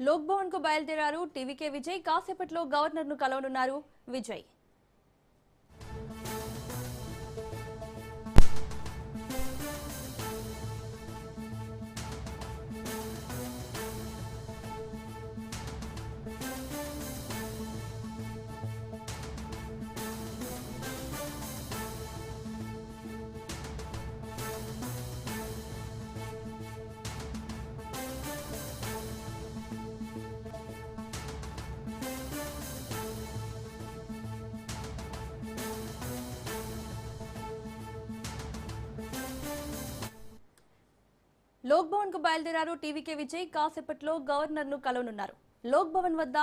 లోక్ భవన్ కు బయలుదేరారు టీవీకే విజయ్. కాసేపట్లో గవర్నర్ ను కలవనున్నారు విజయ్. లోక్ భవన్ కు బయలుదేరారు టీవీకే విజయ్. కాసేపట్లో గవర్నర్ ను కలవనున్నారు. లోక్ భవన్ వద్ద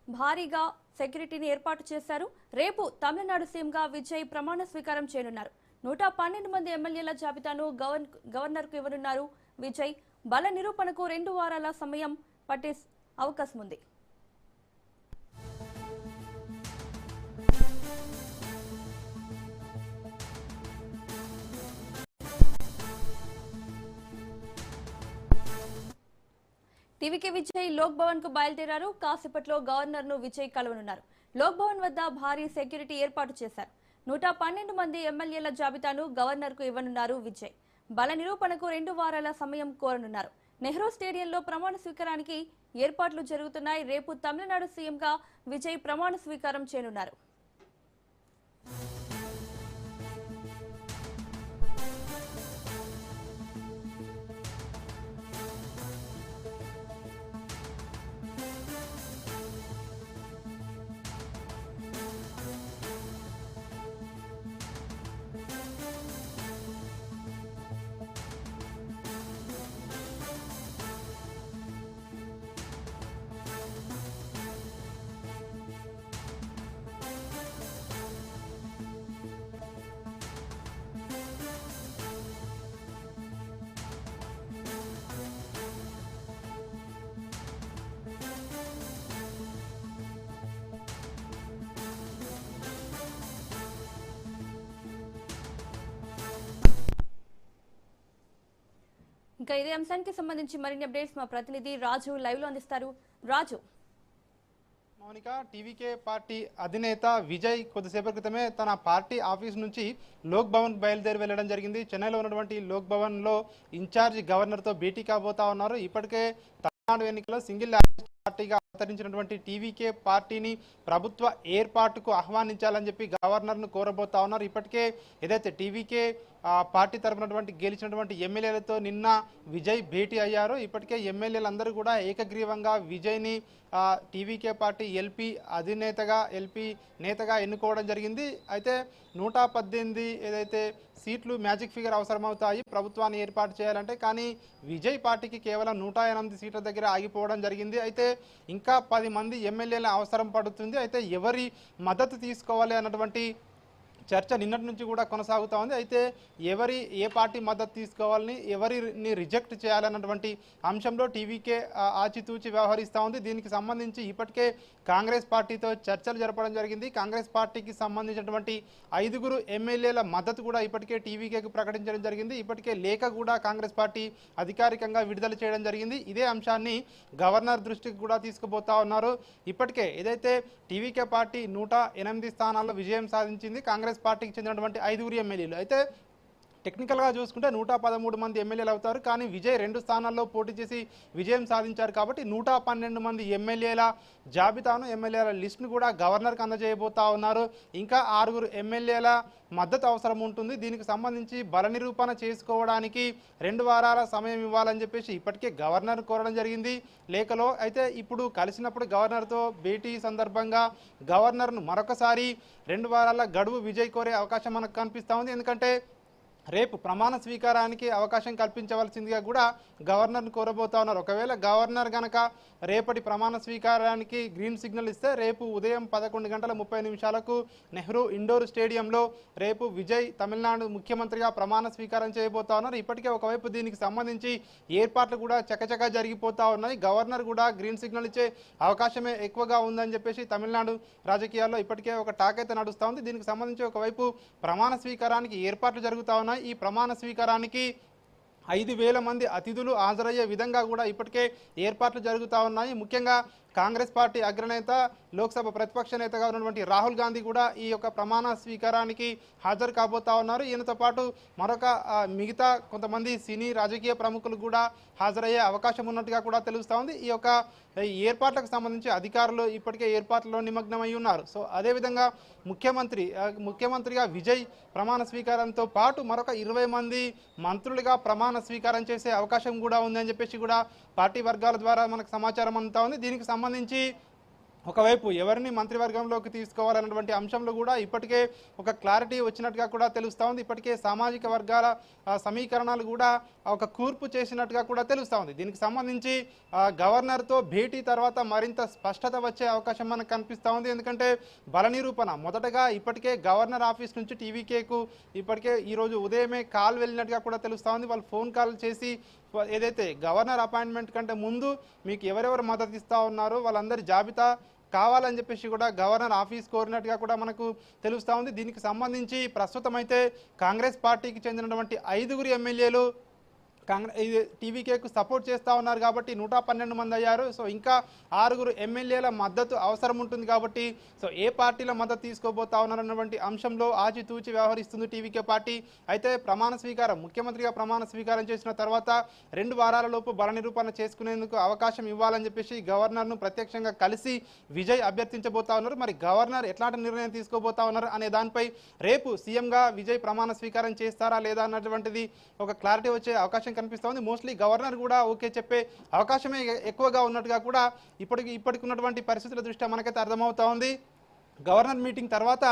భారీగా సెక్యూరిటీని ఏర్పాటు చేశారు. రేపు తమిళనాడు సీఎంగా విజయ్ ప్రమాణ స్వీకారం చేయనున్నారు. 112 మంది ఎమ్మెల్యేల జాబితాను గవర్నర్ కు ఇవ్వనున్నారు విజయ్. బల నిరూపణకు 2 వారాల సమయం పట్టే అవకాశం ఉంది. టీవీకే విజయ్ లోక్ భవన్ కు బయలుదేరారు. కాసేపట్లో గవర్నర్ ను విజయ్ కలవనున్నారు. లోక్ భవన్ వద్ద భారీ సెక్యూరిటీ ఏర్పాటు చేశారు. 112 మంది ఎమ్మెల్యేల జాబితాను గవర్నర్ కు ఇవ్వనున్నారు విజయ్. బల నిరూపణకు 2 వారాల సమయం కోరనున్నారు. నెహ్రూ స్టేడియంలో ప్రమాణ స్వీకారానికి ఏర్పాట్లు జరుగుతున్నాయి. రేపు తమిళనాడు సీఎంగా విజయ్ ప్రమాణ స్వీకారం చేయనున్నారు. ఇంకా ఇదే అంశానికి సంబంధించి మరిన్ని అప్డేట్స్ మా ప్రతినిధి రాజు లైవ్ లో అందిస్తారు. రాజు. మౌనిక, టీవీకే పార్టీ అధినేత విజయ్ కొద్దిసేపటి క్రితమే తన పార్టీ ఆఫీస్ నుంచి లోక్ భవన్ బయలుదేరి వెళ్లడం జరిగింది. చెన్నైలో ఉన్నటువంటి లోక్ భవన్ లో ఇన్ఛార్జ్ గవర్నర్ తో భేటీ కాబోతా ఉన్నారు. ఇప్పటికే తమిళనాడు ఎన్నికల్లో సింగిల్ పార్టీగా అవతరించినటువంటి టీవీకే పార్టీని ప్రభుత్వ ఏర్పాటుకు ఆహ్వానించాలని చెప్పి గవర్నర్ ను కోరబోతా ఉన్నారు. ఇప్పటికే ఏదైతే టీవీకే పార్టీ తరపునటువంటి గెలిచినటువంటి ఎమ్మెల్యేలతో నిన్న విజయ్ భేటీ అయ్యారు. ఇప్పటికే ఎమ్మెల్యేలందరూ కూడా ఏకగ్రీవంగా విజయ్ని టీవీకే పార్టీ ఎల్పీ నేతగా ఎన్నుకోవడం జరిగింది. అయితే 118 ఏదైతే సీట్లు మ్యాజిక్ ఫిగర్ అవసరమవుతాయి ప్రభుత్వాన్ని ఏర్పాటు చేయాలంటే, కానీ విజయ్ పార్టీకి కేవలం 108 సీట్ల దగ్గర ఆగిపోవడం జరిగింది. అయితే ఇంకా 10 మంది ఎమ్మెల్యేల అవసరం పడుతుంది. అయితే ఎవరి మద్దతు తీసుకోవాలి అన్నటువంటి చర్చ నిన్నటి నుంచి కూడా కొనసాగుతూ ఉంది. అయితే ఏ పార్టీ మద్దతు తీసుకోవాలని, ఎవరిని రిజెక్ట్ చేయాలన్నటువంటి అంశంలో టీవీకే ఆచితూచి వ్యవహరిస్తూ ఉంది. దీనికి సంబంధించి ఇప్పటికే కాంగ్రెస్ పార్టీతో చర్చలు జరపడం జరిగింది. కాంగ్రెస్ పార్టీకి సంబంధించినటువంటి 5 ఎమ్మెల్యేల మద్దతు కూడా ఇప్పటికే టీవీకేకు ప్రకటించడం జరిగింది. ఇప్పటికే లేఖ కూడా కాంగ్రెస్ పార్టీ అధికారికంగా విడుదల చేయడం జరిగింది. ఇదే అంశాన్ని గవర్నర్ దృష్టికి కూడా తీసుకుపోతా ఉన్నారు. ఇప్పటికే ఏదైతే టీవీకే పార్టీ 108 స్థానాల్లో విజయం సాధించింది, కాంగ్రెస్ పార్టీకి చెందినటువంటి 5 ఎమ్మెల్యేలు. అయితే టెక్నికల్గా చూసుకుంటే 113 మంది ఎమ్మెల్యేలు అవుతారు. కానీ విజయ్ 2 స్థానాల్లో పోటీ చేసి విజయం సాధించారు కాబట్టి 112 మంది ఎమ్మెల్యేల జాబితాను, ఎమ్మెల్యేల లిస్టును కూడా గవర్నర్కి అందజేయబోతా ఉన్నారు. ఇంకా 6 ఎమ్మెల్యేల మద్దతు అవసరం ఉంటుంది. దీనికి సంబంధించి బల నిరూపణ చేసుకోవడానికి 2 వారాల సమయం ఇవ్వాలని చెప్పేసి ఇప్పటికే గవర్నర్ కోరడం జరిగింది లేఖలో. అయితే ఇప్పుడు కలిసినప్పుడు గవర్నర్తో భేటీ సందర్భంగా గవర్నర్ను మరొకసారి 2 వారాల గడువు విజయ్ కోరే అవకాశం మనకు కనిపిస్తూ ఉంది. ఎందుకంటే రేపు ప్రమాణ స్వీకారానికి అవకాశం కల్పించవలసిందిగా కూడా గవర్నర్ను కోరబోతా ఉన్నారు. ఒకవేళ గవర్నర్ గనక రేపటి ప్రమాణ స్వీకారానికి గ్రీన్ సిగ్నల్ ఇస్తే రేపు ఉదయం 11:30 నెహ్రూ ఇండోర్ స్టేడియంలో రేపు విజయ్ తమిళనాడు ముఖ్యమంత్రిగా ప్రమాణ స్వీకారం చేయబోతా ఉన్నారు. ఇప్పటికే ఒకవైపు దీనికి సంబంధించి ఏర్పాట్లు కూడా చకచకా జరిగిపోతా ఉన్నాయి. గవర్నర్ కూడా గ్రీన్ సిగ్నల్ ఇచ్చే అవకాశమే ఎక్కువగా ఉందని చెప్పేసి తమిళనాడు రాజకీయాల్లో ఇప్పటికే ఒక టాక్ అయితే నడుస్తూ ఉంది. దీనికి సంబంధించి ఒకవైపు ప్రమాణ స్వీకారానికి ఏర్పాట్లు జరుగుతూ ఉన్నాయి. ఈ ప్రమాణ స్వీకారానికి 5,000 మంది అతిథులు హాజరయ్యే విధంగా కూడా ఇప్పటికే ఏర్పాట్లు జరుగుతూ ఉన్నాయి. ముఖ్యంగా కాంగ్రెస్ పార్టీ అగ్రనేత, లోక్సభ ప్రతిపక్ష నేతగా ఉన్నటువంటి రాహుల్ గాంధీ కూడా ఈ యొక్క ప్రమాణ స్వీకారానికి హాజరు కాబోతా ఉన్నారు. ఈయనతో పాటు మరొక మిగతా కొంతమంది సినీ రాజకీయ ప్రముఖులు కూడా హాజరయ్యే అవకాశం ఉన్నట్టుగా కూడా తెలుస్తూ ఉంది. ఈ యొక్క ఏర్పాట్లకు సంబంధించి అధికారులు ఇప్పటికే ఏర్పాట్లలో నిమగ్నమై ఉన్నారు. సో అదేవిధంగా ముఖ్యమంత్రిగా విజయ్ ప్రమాణ స్వీకారంతో పాటు మరొక 20 మంది మంత్రులుగా ప్రమాణ స్వీకారం చేసే అవకాశం కూడా ఉందని చెప్పేసి కూడా పార్టీ వర్గాల ద్వారా మనకు సమాచారం అందుతా ఉంది. దీనికి సంబంధించి ఒకవైపు ఎవరిని మంత్రివర్గంలోకి తీసుకోవాలన్నటువంటి అంశంలో కూడా ఇప్పటికే ఒక క్లారిటీ వచ్చినట్టుగా కూడా తెలుస్తూ ఉంది. ఇప్పటికే సామాజిక వర్గాల సమీకరణాలు కూడా ఒక కూర్పు చేసినట్టుగా కూడా తెలుస్తూ ఉంది. దీనికి సంబంధించి గవర్నర్తో భేటీ తర్వాత మరింత స్పష్టత వచ్చే అవకాశం మనకు కనిపిస్తూ ఉంది. ఎందుకంటే బల నిరూపణ మొదటగా ఇప్పటికే గవర్నర్ ఆఫీస్ నుంచి టీవీకేకు ఇప్పటికే ఈరోజు ఉదయమే కాల్ వెళ్ళినట్టుగా కూడా తెలుస్తూ ఉంది. వాళ్ళు ఫోన్ కాల్ చేసి ఏదైతే గవర్నర్ అపాయింట్మెంట్ కంటే ముందు మీకు ఎవరెవరు మద్దతు ఇస్తూ ఉన్నారో వాళ్ళందరి జాబితా కావాలని చెప్పేసి కూడా గవర్నర్ ఆఫీస్ కోరినట్టుగా కూడా మనకు తెలుస్తూ ఉంది. దీనికి సంబంధించి ప్రస్తుతం అయితే కాంగ్రెస్ పార్టీకి చెందినటువంటి 5 ఎమ్మెల్యేలు టీవీకేకు సపోర్ట్ చేస్తూ ఉన్నారు కాబట్టి 112 మంది అయ్యారు. సో ఇంకా 6 ఎమ్మెల్యేల మద్దతు అవసరం ఉంటుంది కాబట్టి సో ఏ పార్టీల మద్దతు తీసుకోబోతా ఉన్నారన్నటువంటి అంశంలో ఆచితూచి వ్యవహరిస్తుంది టీవీకే పార్టీ. అయితే ముఖ్యమంత్రిగా ప్రమాణ స్వీకారం చేసిన తర్వాత 2 వారాల లోపు బల నిరూపణ చేసుకునేందుకు అవకాశం ఇవ్వాలని చెప్పేసి గవర్నర్ను ప్రత్యక్షంగా కలిసి విజయ్ అభ్యర్థించబోతా ఉన్నారు. మరి గవర్నర్ ఎట్లాంటి నిర్ణయం తీసుకోబోతా ఉన్నారు అనే దానిపై రేపు సీఎంగా విజయ్ ప్రమాణ స్వీకారం చేస్తారా లేదా అన్నటువంటిది ఒక క్లారిటీ వచ్చే అవకాశం కనిపిస్తోంది. మోస్ట్లీ గవర్నర్ కూడా ఓకే చెప్పే అవకాశమే ఎక్కువగా ఉన్నట్టుగా కూడా ఇప్పటికి ఉన్నటువంటి పరిస్థితుల దృష్ట్యా మనకైతే అర్థమవుతా ఉంది. గవర్నర్ మీటింగ్ తర్వాత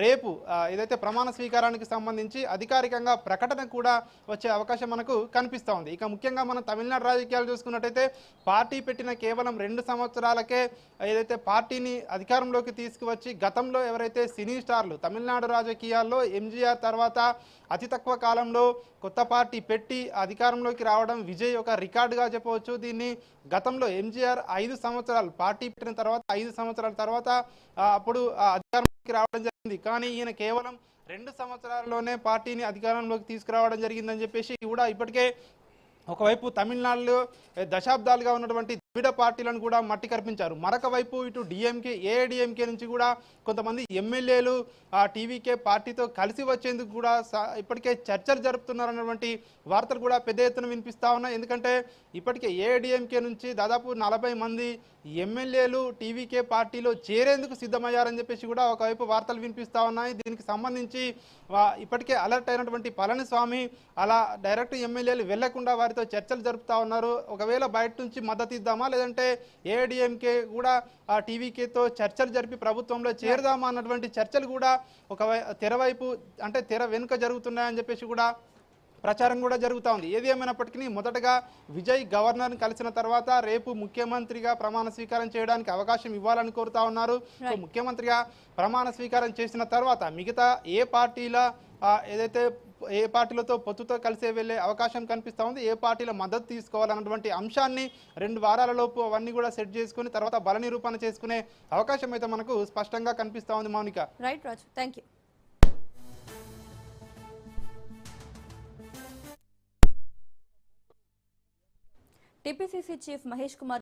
రేపు ఏదైతే ప్రమాణ స్వీకారానికి సంబంధించి అధికారికంగా ప్రకటన కూడా వచ్చే అవకాశం మనకు కనిపిస్తూ ఉంది. ఇక ముఖ్యంగా మనం తమిళనాడు రాజకీయాలు చూసుకున్నట్టయితే పార్టీ పెట్టిన కేవలం 2 సంవత్సరాలకే ఏదైతే పార్టీని అధికారంలోకి తీసుకువచ్చి గతంలో ఎవరైతే సినీ స్టార్లు తమిళనాడు రాజకీయాల్లో ఎంజీఆర్ తర్వాత అతి తక్కువ కాలంలో కొత్త పార్టీ పెట్టి అధికారంలోకి రావడం విజయ్ ఒక రికార్డుగా చెప్పవచ్చు. దీన్ని గతంలో ఎంజీఆర్ 5 సంవత్సరాలు పార్టీ పెట్టిన తర్వాత 5 సంవత్సరాల తర్వాత అప్పుడు అధికారంలోకి రావడం జరిగింది. కానీ ఈయన కేవలం 2 సంవత్సరాల్లోనే పార్టీని అధికారంలోకి తీసుకురావడం జరిగిందని చెప్పేసి కూడా ఇప్పటికే ఒకవైపు తమిళనాడులో దశాబ్దాలుగా ఉన్నటువంటి ద్రవిడ పార్టీలను కూడా మట్టి కర్పించారు. మరొక వైపు ఇటు ఏఐడిఎంకే నుంచి కూడా కొంతమంది ఎమ్మెల్యేలు టీవీకే పార్టీతో కలిసి వచ్చేందుకు కూడా ఇప్పటికే చర్చలు జరుపుతున్నారన్నటువంటి వార్తలు కూడా పెద్ద ఎత్తున వినిపిస్తూ ఉన్నాయి. ఎందుకంటే ఇప్పటికే ఏఐడిఎంకే నుంచి దాదాపు 40 మంది ఎమ్మెల్యేలు టీవీకే పార్టీలో చేరేందుకు సిద్ధమయ్యారని చెప్పేసి కూడా ఒకవైపు వార్తలు వినిపిస్తూ ఉన్నాయి. దీనికి సంబంధించి ఇప్పటికే అలర్ట్ అయినటువంటి పళనిస్వామి అలా డైరెక్ట్ ఎమ్మెల్యేలు వెళ్లకుండా వారితో చర్చలు జరుపుతా ఉన్నారు. ఒకవేళ బయట నుంచి మద్దతు ఇద్దామా లేదంటే ఏఐడిఎంకే కూడా టీవీకేతో చర్చలు జరిపి ప్రభుత్వంలో చేరదామా అన్నటువంటి చర్చలు కూడా తెర వెనుక జరుగుతున్నాయని చెప్పేసి కూడా ప్రచారం కూడా జరుగుతూ ఉంది. ఏది ఏమైనప్పటికీ మొదటగా విజయ్ గవర్నర్ని కలిసిన తర్వాత రేపు ముఖ్యమంత్రిగా ప్రమాణ స్వీకారం చేయడానికి అవకాశం ఇవ్వాలని కోరుతా ఉన్నారు. సో ముఖ్యమంత్రిగా ప్రమాణ స్వీకారం చేసిన తర్వాత మిగతా ఏ పార్టీలతో పొత్తుతో కలిసే వెళ్లే అవకాశం కనిపిస్తూ ఉంది, ఏ పార్టీల మద్దతు తీసుకోవాలన్నటువంటి అంశాన్ని 2 వారాల లోపు అవన్నీ కూడా సెట్ చేసుకుని తర్వాత బల నిరూపణ చేసుకునే అవకాశం అయితే మనకు స్పష్టంగా కనిపిస్తూ ఉంది. Mounika. Right Raju, thank you. TPCC chief Mahesh Kumar